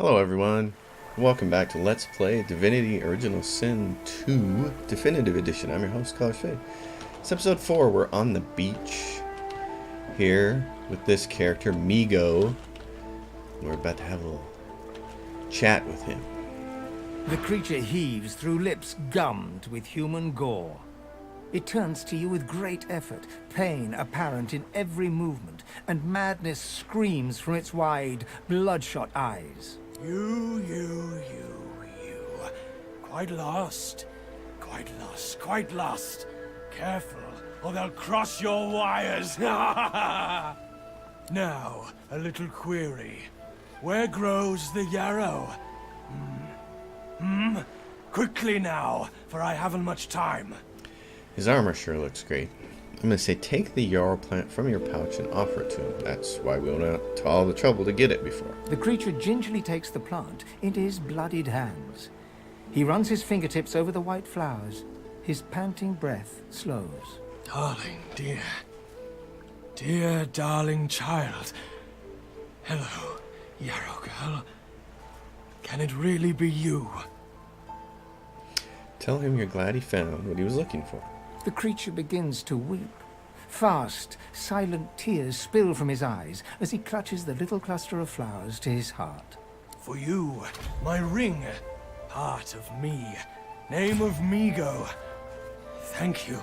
Hello everyone, welcome back to Let's Play Divinity Original Sin 2 Definitive Edition. I'm your host, College Fade. It's episode 4. We're on the beach here with this character, Migo. We're about to have a little chat with him. The creature heaves through lips gummed with human gore. It turns to you with great effort, pain apparent in every movement, and madness screams from its wide, bloodshot eyes. You. Quite lost. Careful, or they'll cross your wires. Now, a little query. Where grows the yarrow? Quickly now, for I haven't much time. His armor sure looks great. I'm going to say take the yarrow plant from your pouch and offer it to him. That's why we went out to all the trouble to get it before. The creature gingerly takes the plant into his bloodied hands. He runs his fingertips over the white flowers. His panting breath slows. Darling, dear darling child. Hello, yarrow girl. Can it really be you? Tell him you're glad he found what he was looking for. The creature begins to weep. Fast, silent tears spill from his eyes as he clutches the little cluster of flowers to his heart. For you, my ring, part of me, name of Migo. Thank you.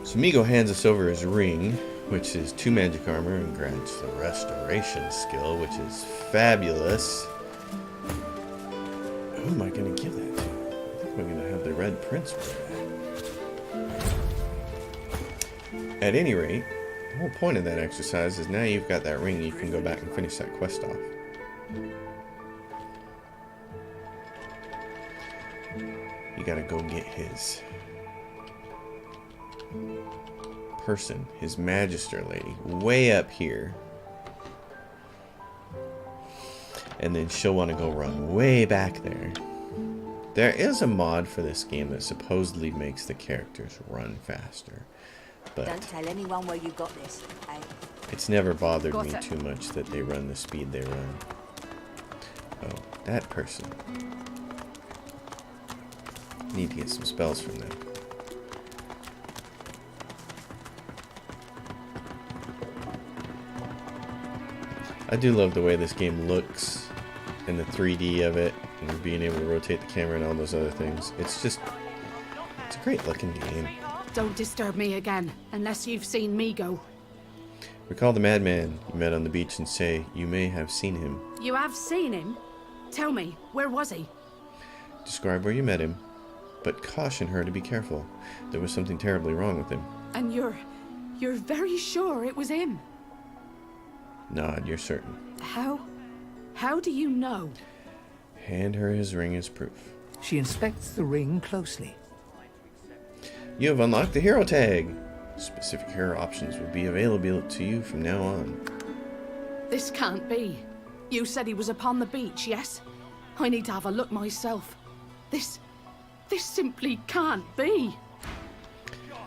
So Migo hands us over his ring, which is 2 magic armor and grants the restoration skill, which is fabulous. Who am I going to give that to? I think I'm going to have the Red Prince wear that. At any rate, the whole point of that exercise is now you've got that ring, you can go back and finish that quest off. You gotta go get his person, his Magister lady, way up here. And then she'll want to go run way back there. There is a mod for this game that supposedly makes the characters run faster. But don't tell anyone where you got this, okay? It's never bothered me too much that they run the speed they run. Oh, that person. Need to get some spells from them. I do love the way this game looks and the 3D of it and being able to rotate the camera and all those other things. It's a great looking game. Don't disturb me again, unless you've seen Migo. Recall the madman you met on the beach and say you may have seen him. You have seen him? Tell me, where was he? Describe where you met him, but caution her to be careful. There was something terribly wrong with him. And you're very sure it was him? Nod, you're certain. How do you know? Hand her his ring as proof. She inspects the ring closely. You have unlocked the hero tag. Specific hero options will be available to you from now on. This can't be. You said he was upon the beach, yes? I need to have a look myself. This simply can't be.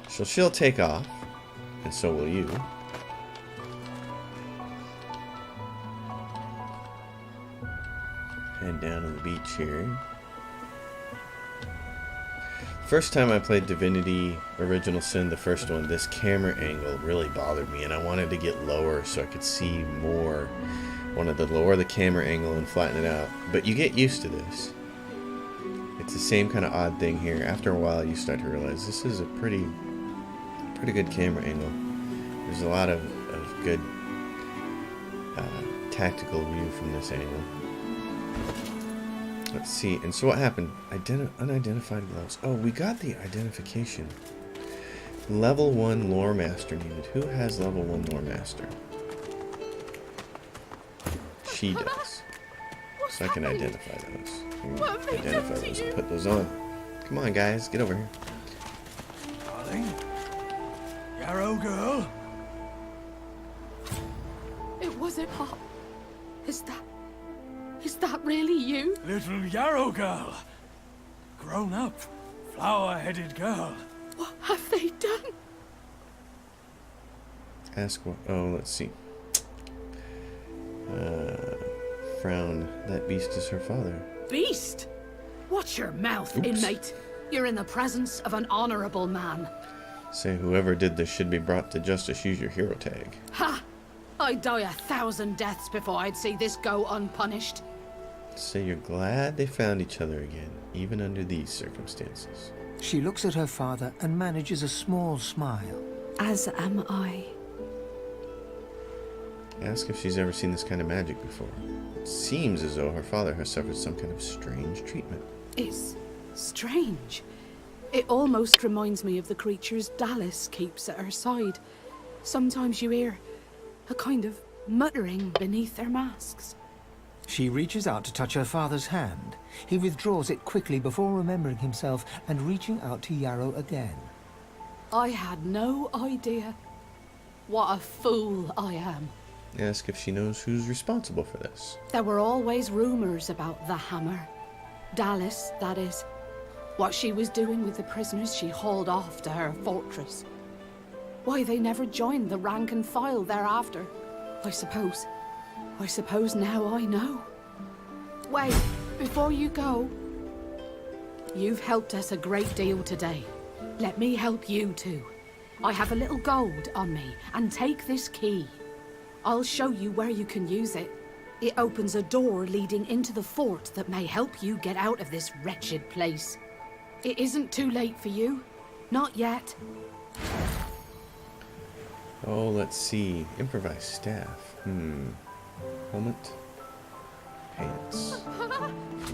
So she'll take off, and so will you. Head down to the beach here. First time I played Divinity Original Sin, the first one, this camera angle really bothered me, and I wanted to get lower so I could see more. Wanted to lower the camera angle and flatten it out. But you get used to this. It's the same kind of odd thing here. After a while, you start to realize this is a pretty good camera angle. There's a lot of good tactical view from this angle. Let's see. And so what happened? Unidentified gloves. Oh, we got the identification. Level 1 lore master needed. Who has level 1 lore master? She does. So I can identify those. Identify those and put those on. Come on, guys. Get over here. Darling? Yarrow girl? It wasn't hot. Is that really you? Little yarrow girl. Grown up, flower-headed girl. What have they done? Ask what? Oh, let's see. frown. That beast is her father. Beast? Watch your mouth, Oops. inmate. You're in the presence of an honorable man. Say whoever did this should be brought to justice. Use your hero tag. Ha! I'd die 1,000 deaths before I'd see this go unpunished. Say you're glad they found each other again, even under these circumstances. She looks at her father and manages a small smile. As am I. Ask if she's ever seen this kind of magic before. It seems as though her father has suffered some kind of strange treatment. It's strange. It almost reminds me of the creatures Dallas keeps at her side. Sometimes you hear a kind of muttering beneath their masks. She reaches out to touch her father's hand. He withdraws it quickly before remembering himself and reaching out to Yarrow again. I had no idea. What a fool I am. Ask if she knows who's responsible for this. There were always rumors about the hammer. Dallas, that is. What she was doing with the prisoners she hauled off to her fortress. Why they never joined the rank and file thereafter. I suppose now I know. Wait, before you go. You've helped us a great deal today. Let me help you too. I have a little gold on me, and take this key. I'll show you where you can use it. It opens a door leading into the fort that may help you get out of this wretched place. It isn't too late for you. Not yet. Oh, let's see. Improvised staff. Helmet. Pants.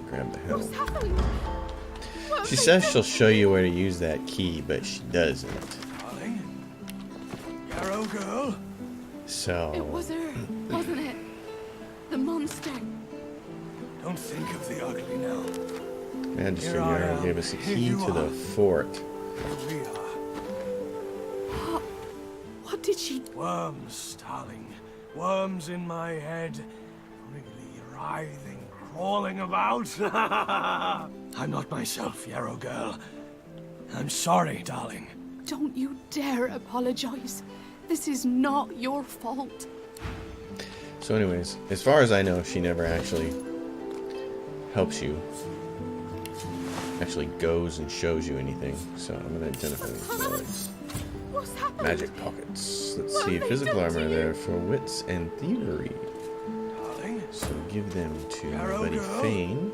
Grab the helm. What's happened? She says she'll show you where to use that key, but she doesn't. Darling? Yarrow girl? So... It was her, wasn't it? The monster. Don't think of the ugly now. Magister Here I Yarrow am. gave us a Here key you to the are. fort. Here we are. What did she... Worms, darling. Worms in my head. Really writhing, crawling about. I'm not myself, Yarrow girl. I'm sorry, darling. Don't you dare apologize. This is not your fault. So anyways, as far as I know, she never actually helps you. Actually goes and shows you anything. So I'm going to identify these words. What's happened? Magic pockets. Let's What see. have they Physical done armor to there you? for wits and thievery. Darling? So give them to my Yarrow buddy girl? Fane.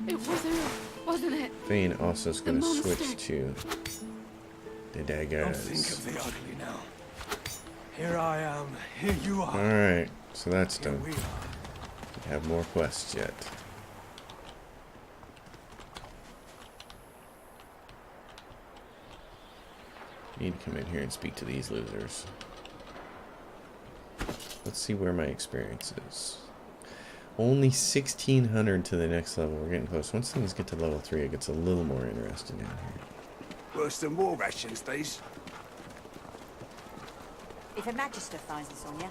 It was her, wasn't it? Fane also is going to monster. switch to the Don't think daggers. of the ugly now. Here I am. Here you are. Alright, so that's Here done. we are. We have more quests yet. Need to come in here and speak to these losers. Let's see where my experience is. Only 1,600 to the next level. We're getting close. Once things get to level 3, it gets a little more interesting down here. Worse than war rations, these. If a magister finds this on you,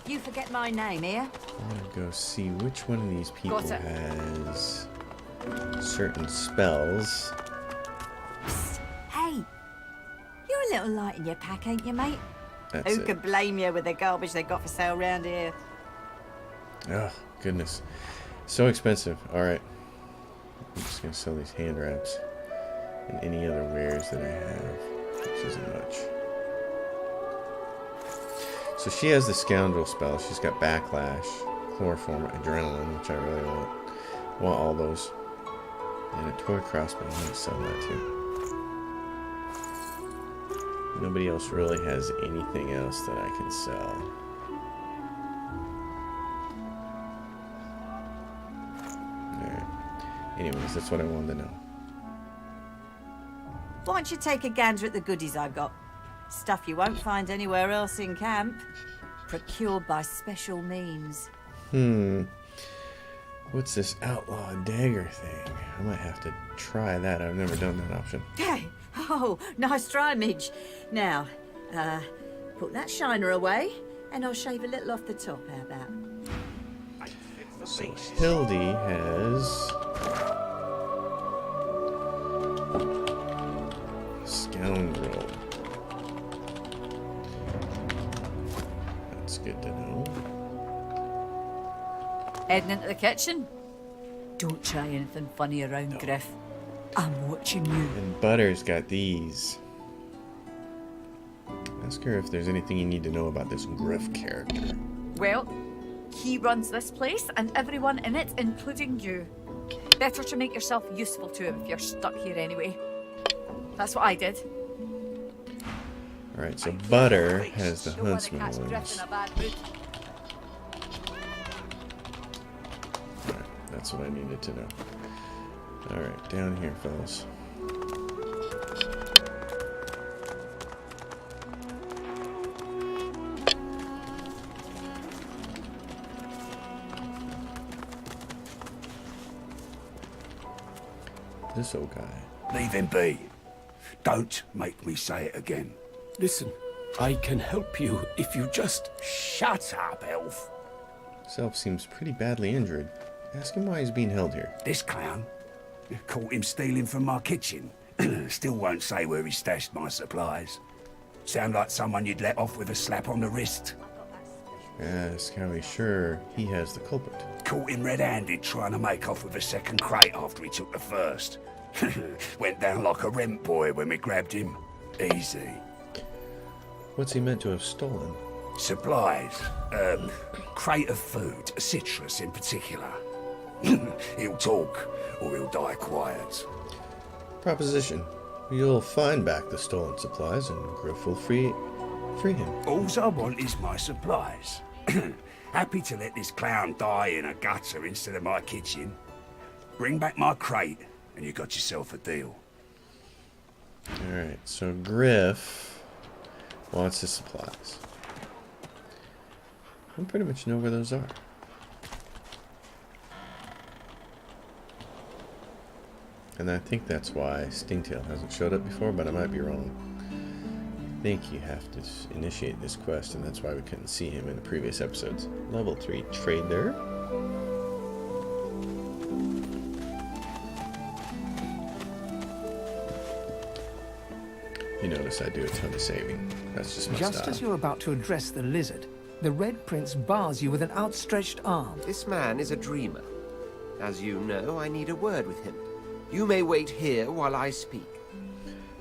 you forget my name here. I'm gonna go see which one of these people Got it. has certain spells. Psst. Hey, you're a little light in your pack, ain't you, mate? That's Who it. could blame you with the garbage they got for sale round here? Oh, goodness. So expensive. Alright. I'm just gonna sell these hand wraps and any other wares that I have, which isn't much. So she has the scoundrel spell. She's got backlash, chloroform, adrenaline, which I really want. I want all those. And a toy crossbow. I'm gonna sell that too. Nobody else really has anything else that I can sell. Alright. Anyways, that's what I wanted to know. Why don't you take a gander at the goodies I've got? Stuff you won't find anywhere else in camp. Procured by special means. What's this outlaw dagger thing? I might have to try that. I've never done that option. Hey, oh, nice try, Midge. Now, put that shiner away, and I'll shave a little off the top. How about? So Hildy has scoundrel. That's good to know. Heading into the kitchen? Don't try anything funny around, Griff. I'm watching you. And Butter's got these. Ask her if there's anything you need to know about this Griff character. Well, he runs this place and everyone in it, including you. Better to make yourself useful to him if you're stuck here anyway. That's what I did. Alright, so Butter has the Don't wanna huntsman catch Griff wounds. in a bad mood. Alright, that's what I needed to know. Alright, down here, fellas. This old guy. Leave him be. Don't make me say it again. Listen, I can help you if you just shut up, elf. This elf seems pretty badly injured. Ask him why he's being held here. This clown caught him stealing from my kitchen. Still won't say where he stashed my supplies. Sound like someone you'd let off with a slap on the wrist. Ask how he's sure he has the culprit. Caught him red-handed trying to make off with a second crate after he took the first. Went down like a rent boy when we grabbed him. Easy. What's he meant to have stolen? Supplies. Crate of food, citrus in particular. He'll talk, or he'll die quiet. Proposition. You'll find back the stolen supplies and Griff will free him. Alls I want is my supplies. Happy to let this clown die in a gutter instead of my kitchen. Bring back my crate, and you got yourself a deal. Alright, so Griff wants his supplies. I pretty much know where those are. And I think that's why Stingtail hasn't showed up before, but I might be wrong. I think you have to initiate this quest, and that's why we couldn't see him in the previous episodes. Level 3 trader. You notice I do a ton of saving. That's just my Just style. as you're about to address the lizard, the Red Prince bars you with an outstretched arm. This man is a dreamer. As you know, I need a word with him. You may wait here while I speak.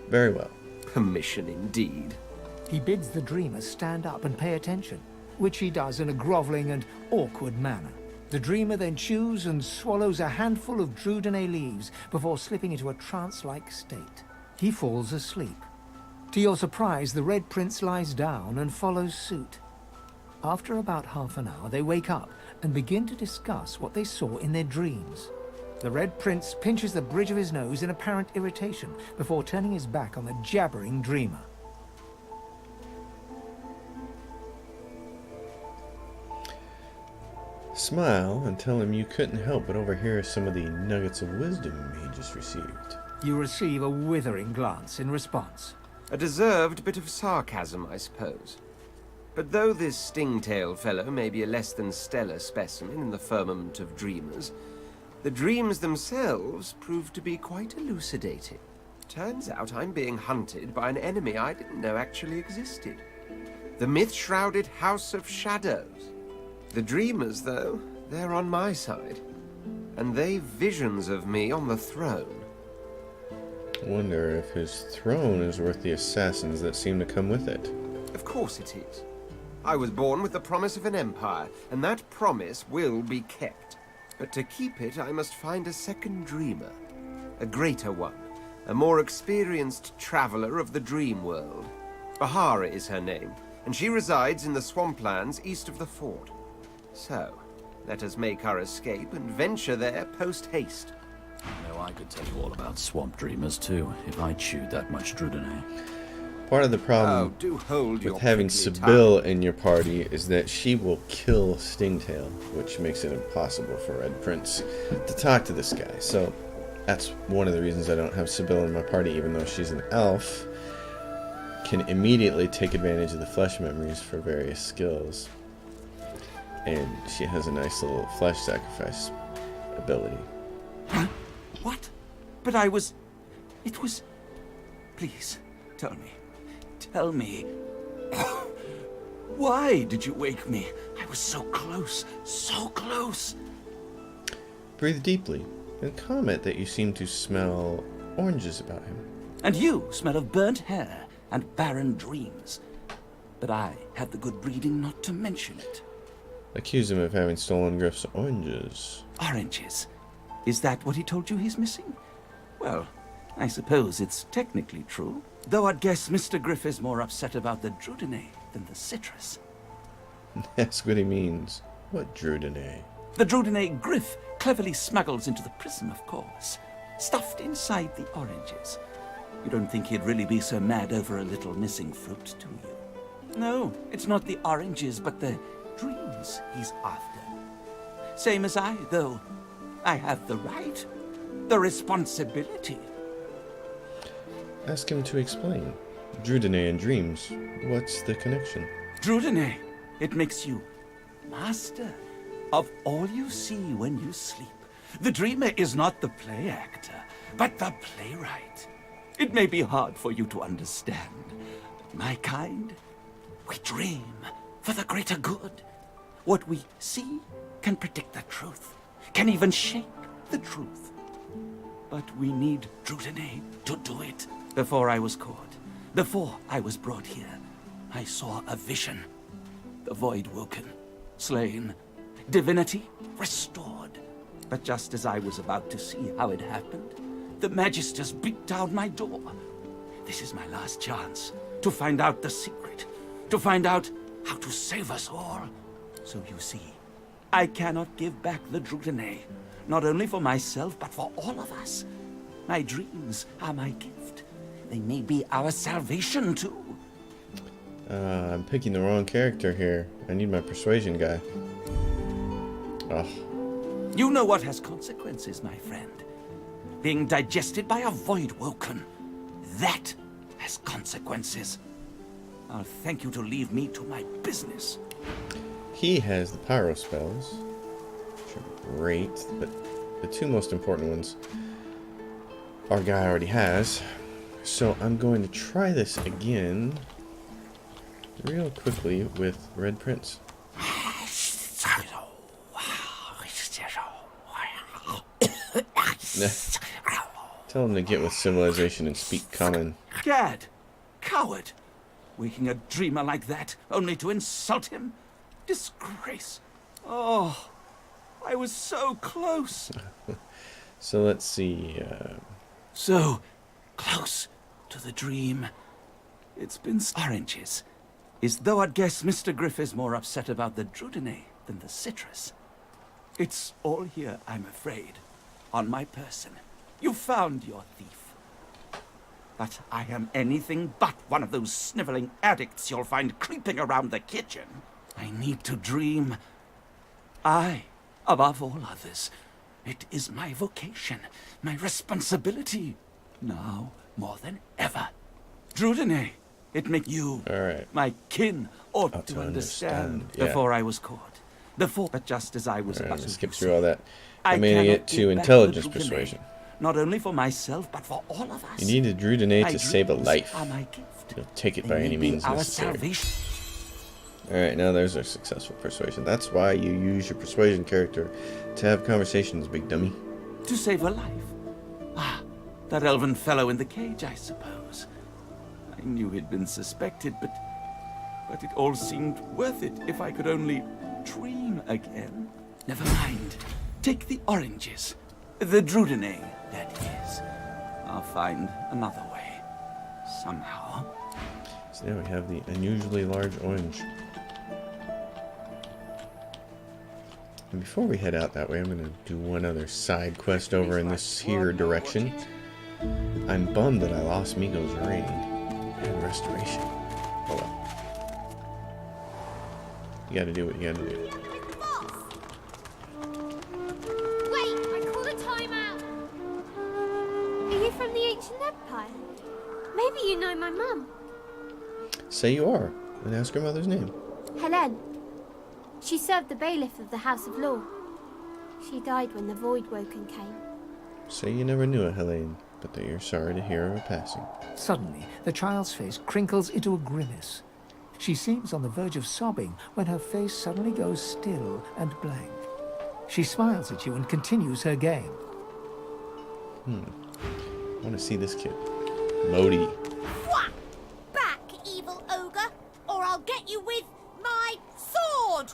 Very well. Permission indeed. He bids the dreamer stand up and pay attention, which he does in a groveling and awkward manner. The dreamer then chews and swallows a handful of Drudene leaves before slipping into a trance-like state. He falls asleep. To your surprise, the Red Prince lies down and follows suit. After about half an hour, they wake up and begin to discuss what they saw in their dreams. The Red Prince pinches the bridge of his nose in apparent irritation before turning his back on the jabbering dreamer. Smile and tell him you couldn't help but overhear some of the nuggets of wisdom he just received. You receive a withering glance in response. A deserved bit of sarcasm, I suppose. But though this Stingtail fellow may be a less than stellar specimen in the firmament of dreamers, the dreams themselves prove to be quite elucidating. Turns out I'm being hunted by an enemy I didn't know actually existed. The myth-shrouded House of Shadows. The dreamers, though, they're on my side. And they've visions of me on the throne. Wonder if his throne is worth the assassins that seem to come with it. Of course it is. I was born with the promise of an empire, and that promise will be kept. But to keep it, I must find a second dreamer. A greater one. A more experienced traveler of the dream world. Bahara is her name, and she resides in the swamplands east of the fort. So, let us make our escape and venture there post-haste. You know, I could tell you all about swamp dreamers too, if I chewed that much Drudene. Part of the Oh, problem do hold your with having prickly Sibyl in your party is that she will kill Stingtail, which makes it impossible for Red Prince to talk to this guy. So that's one of the reasons I don't have Sibyl in my party, even though she's an elf. Can immediately take advantage of the flesh memories for various skills. And she has a nice little flesh sacrifice ability. Huh? What? But it was... Please, tell me. Tell me. Why did you wake me? I was so close, so close. Breathe deeply and comment that you seem to smell oranges about him. And you smell of burnt hair and barren dreams. But I had the good breeding not to mention it. Accuse him of having stolen Griff's oranges. Oranges? Is that what he told you he's missing? Well, I suppose it's technically true. Though I'd guess Mr. Griff is more upset about the Drudene than the citrus. Ask what he means. What Drudene? The Drudene Griff cleverly smuggles into the prison, of course. Stuffed inside the oranges. You don't think he'd really be so mad over a little missing fruit, do you? No, it's not the oranges, but the dreams he's after. Same as I, though. I have the right, the responsibility. Ask him to explain. Drudene and dreams. What's the connection? Drudene, it makes you master of all you see when you sleep. The dreamer is not the play actor, but the playwright. It may be hard for you to understand, but my kind, we dream for the greater good. What we see can predict the truth, can even shape the truth. But we need Drudene to do it. Before I was caught, before I was brought here, I saw a vision. The void woken, slain, divinity restored. But just as I was about to see how it happened, the Magisters beat down my door. This is my last chance to find out the secret, to find out how to save us all. So you see, I cannot give back the Drudene, not only for myself, but for all of us. My dreams are my gift. They may be our salvation, too. I'm picking the wrong character here. I need my persuasion guy. Oh. You know what has consequences, my friend. Being digested by a void woken. That has consequences. I'll thank you to leave me to my business. He has the pyro spells, which are great, but the two most important ones our guy already has. So I'm going to try this again real quickly with Red Prince. Tell him to get with civilization and speak common. Gad! Coward! Waking a dreamer like that, only to insult him? Disgrace! Oh, I was so close. So let's see. So close to the dream. It's been oranges. Is though I'd guess Mr. Griff is more upset about the Drudene than the citrus. It's all here, I'm afraid, on my person. You found your thief. But I am anything but one of those sniveling addicts you'll find creeping around the kitchen. I need to dream. I, above all others, it is my vocation, my responsibility, now more than ever. Drudene, it makes you, all right, my kin, ought to understand. Yeah. Before I was caught. But just as I was about to skip through all that. I I'm going to get to intelligence persuasion. Not only for myself, but for all of us. You need a Drudene to save a life. Are my gift. You'll take it by any means necessary. Alright, now there's our successful persuasion. That's why you use your persuasion character to have conversations, big dummy. To save a life. Ah, that elven fellow in the cage, I suppose. I knew he'd been suspected, but it all seemed worth it if I could only dream again. Never mind. Take the oranges. The Drudene, that is. I'll find another way. Somehow. So now we have the unusually large orange. And before we head out that way, I'm going to do one other side quest over in this here direction. I'm bummed that I lost Migo's ring and restoration. Hold on. You gotta do what you gotta do. Wait, I call a timeout. Are you from the ancient empire? Maybe you know my mum. Say you are, and ask her mother's name. Helen. She served the bailiff of the House of Law. She died when the Void Woken came. Say you never knew a Helene, but that you're sorry to hear of her passing. Suddenly, the child's face crinkles into a grimace. She seems on the verge of sobbing when her face suddenly goes still and blank. She smiles at you and continues her game. I want to see this kid. Modi. Whack! Back, evil ogre, or I'll get you with my sword!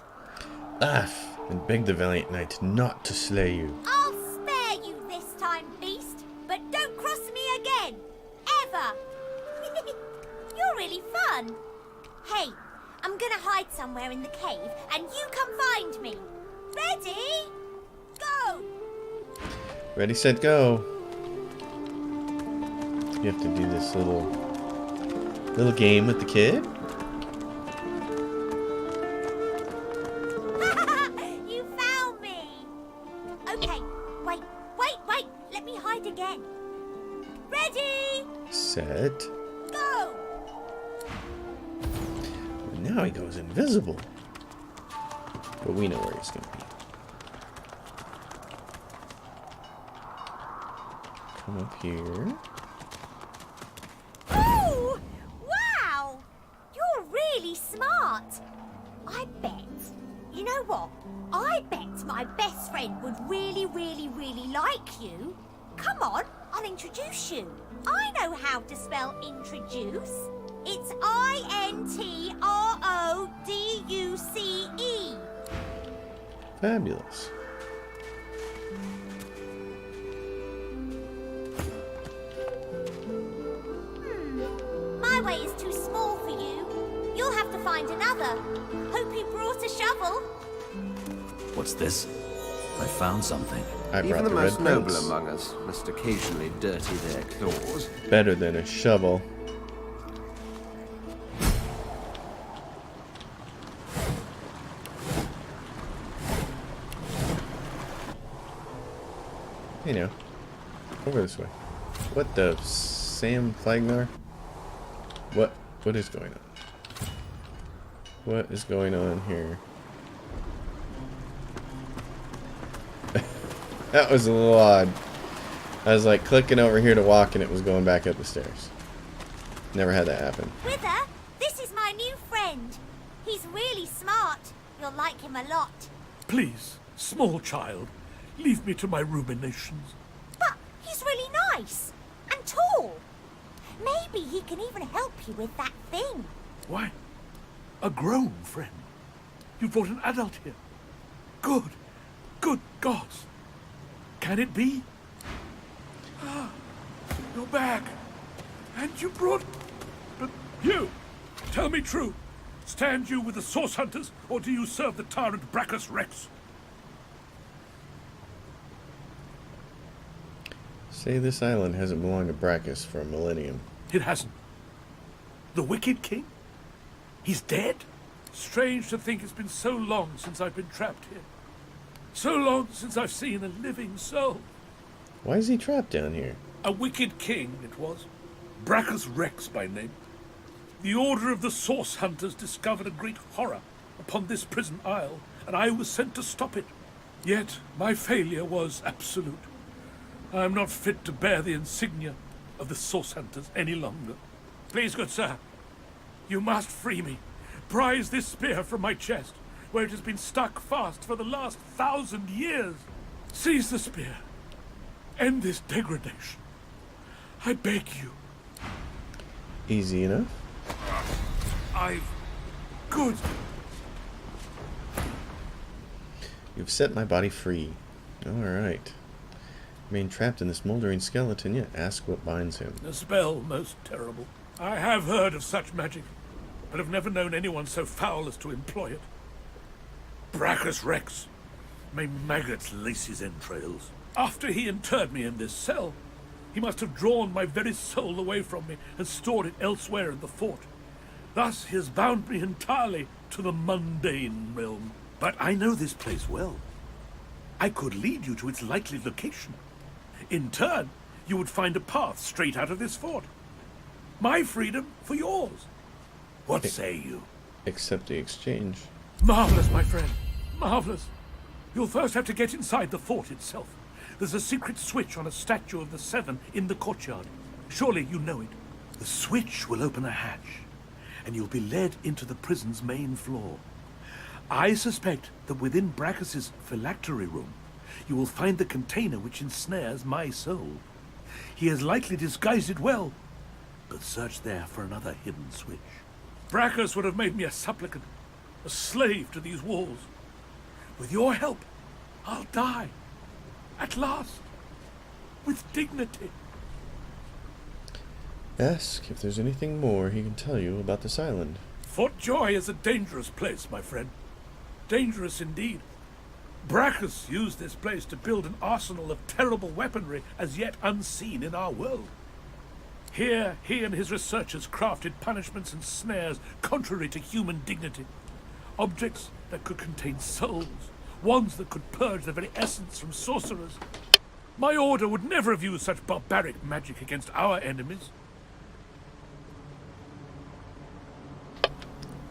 Laugh and beg the valiant knight not to slay you. I'll spare you this time, beast, but don't cross me again. Ever. You're really fun. Hey, I'm gonna hide somewhere in the cave, and you come find me. Ready? Go! Ready, set, go. You have to do this little game with the kid. You found me. Okay, wait. Let me hide again. Ready? Set. Go! Now he goes invisible. But we know where he's going to be. Come up here. Ooh! Wow! You're really smart. I bet. You know what? I bet my best friend would really like you. Come on, I'll introduce you. I know how to spell introduce. It's I-N-T-R-O-D-U-C-E. Fabulous. My way is too small for you. You'll have to find another. Hope you brought a shovel. What's this? I found something. I Even brought the the most red noble prince. among us must occasionally dirty their claws. Better than a shovel. You know, over this way. What the Sam Flagnar? What is going on? What is going on here? That was a little odd. I was like clicking over here to walk and it was going back up the stairs. Never had that happen. Wither, this is my new friend. He's really smart. You'll like him a lot. Please, small child, leave me to my ruminations. But he's really nice and tall. Maybe he can even help you with that thing. Why? A grown friend? You brought an adult here? Good gods. Can it be? Ah, you're back. And you brought... But you! Tell me true. Stand you with the source hunters, or do you serve the tyrant Brachus Rex? Say this island hasn't belonged to Brachus for a millennium. It hasn't. The Wicked King? He's dead? Strange to think it's been so long since I've been trapped here. So long since I've seen a living soul. Why is he trapped down here? A wicked king it was. Brachus Rex by name. The Order of the Source Hunters discovered a great horror upon this prison isle, and I was sent to stop it. Yet my failure was absolute. I am not fit to bear the insignia of the Source Hunters any longer. Please, good sir, you must free me. Prise this spear from my chest, where it has been stuck fast for the last 1,000 years. Seize the spear. End this degradation. I beg you. Easy enough. Good. You've set my body free. Alright. Remain trapped in this moldering skeleton, yet ask what binds him. A spell most terrible. I have heard of such magic, but have never known anyone so foul as to employ it. Brachus Rex. May maggots lace his entrails. After he interred me in this cell, he must have drawn my very soul away from me and stored it elsewhere in the fort. Thus he has bound me entirely to the mundane realm. But I know this place well. I could lead you to its likely location. In turn, you would find a path straight out of this fort. My freedom for yours. What say you? Accept the exchange. Marvelous, my friend. Marvelous. You'll first have to get inside the fort itself. There's a secret switch on a statue of the Seven in the courtyard. Surely you know it. The switch will open a hatch, and you'll be led into the prison's main floor. I suspect that within Brachus's phylactery room, you will find the container which ensnares my soul. He has likely disguised it well, but search there for another hidden switch. Brachus would have made me a supplicant, a slave to these walls. With your help, I'll die. At last. With dignity. Ask if there's anything more he can tell you about this island. Fort Joy is a dangerous place, my friend. Dangerous indeed. Brachus used this place to build an arsenal of terrible weaponry as yet unseen in our world. Here, he and his researchers crafted punishments and snares contrary to human dignity. Objects that could contain souls, wands that could purge the very essence from sorcerers. My order would never have used such barbaric magic against our enemies.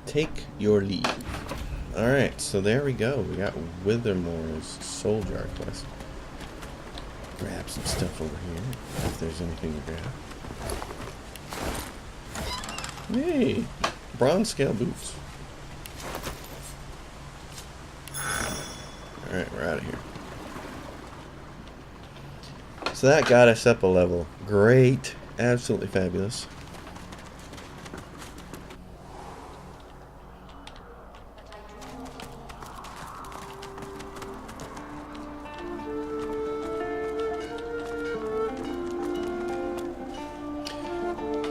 Take your lead. Alright, so there we go. We got Withermoore's Soul Jar quest. Grab some stuff over here, if there's anything to grab. Hey! Bronze scale boots. Alright, we're out of here. So that got us up a level. Great. Absolutely fabulous.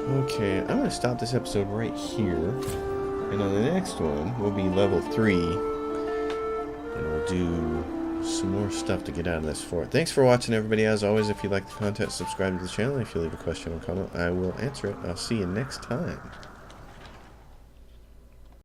Okay, I'm going to stop this episode right here. And on the next one, we'll be level 3. And we'll do some more stuff to get out of this fort. Thanks for watching, everybody. As always, if you like the content, subscribe to the channel. If you leave a question or comment, I will answer it. I'll see you next time.